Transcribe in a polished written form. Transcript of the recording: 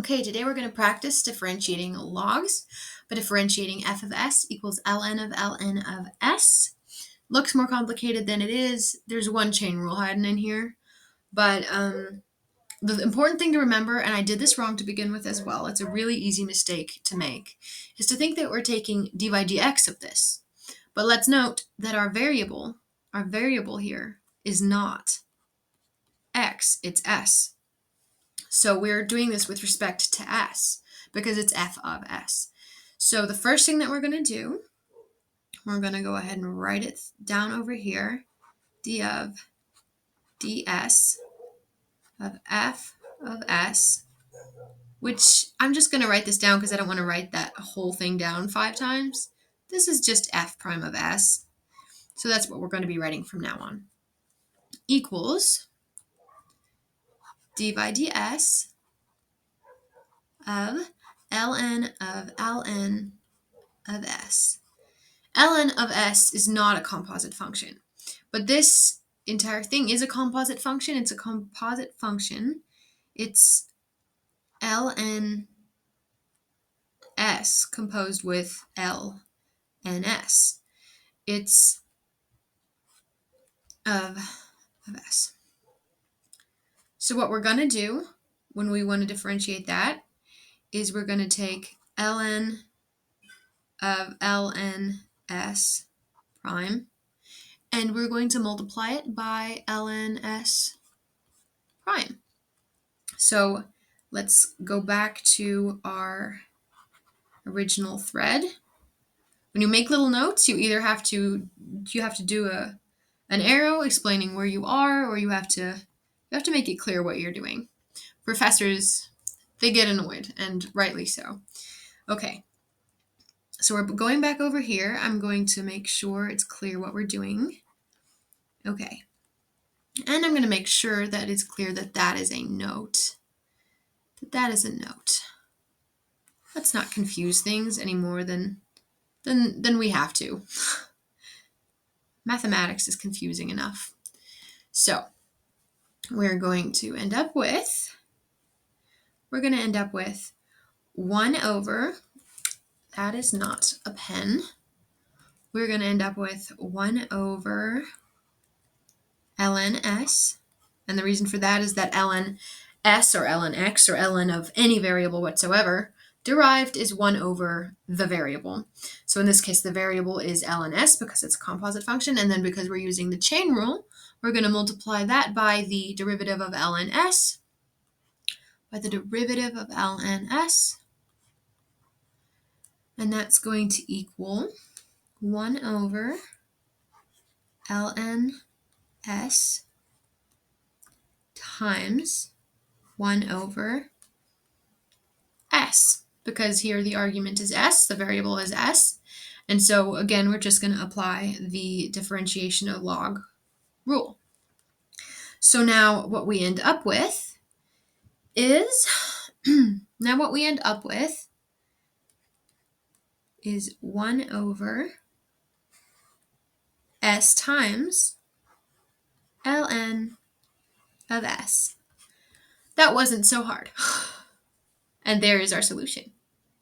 Okay, today we're going to practice differentiating logs by differentiating f of s equals ln of ln of s. Looks more complicated than it is. There's one chain rule hiding in here, but the important thing to remember, and I did this wrong to begin with as well, it's a really easy mistake to make, is to think that we're taking dy dx of this. But let's note that our variable here is not x, it's s. So we're doing this with respect to s because it's f of s. So the first thing that we're going to do, we're going to go ahead and write it down over here, d of ds of f of s, which I'm just going to write this down because I don't want to write that whole thing down 5 times. This is just f prime of s. So that's what we're going to be writing from now on. Equals d by ds of ln of ln of s. ln of s is not a composite function, but this entire thing is a composite function. It's a composite function. It's ln s composed with l and s. It's of s. So what we're going to do when we want to differentiate that is we're going to take ln of ln s prime, and we're going to multiply it by ln s prime. So let's go back to our original thread. When you make little notes, you either have to do an arrow explaining where you are, or you have to make it clear what you're doing. Professors, they get annoyed, and rightly so. Okay, so we're going back over here. I'm going to make sure it's clear what we're doing. Okay, and I'm going to make sure that it's clear that that is a note. That is a note. Let's not confuse things any more than we have to. Mathematics is confusing enough. So we're going to end up with 1 over, that is not a pen. We're going to end up with 1 over ln s. And the reason for that is that ln s or ln x or ln of any variable whatsoever derived is 1 over the variable. So in this case, the variable is ln s because it's a composite function. And then because we're using the chain rule, we're going to multiply that by the derivative of ln s, and that's going to equal 1 over ln s times 1 over s, because here the argument is s, the variable is s. And so again, we're just going to apply the differentiation of log rule. So now what we end up with is, 1 over s times ln of s. That wasn't so hard. And there is our solution.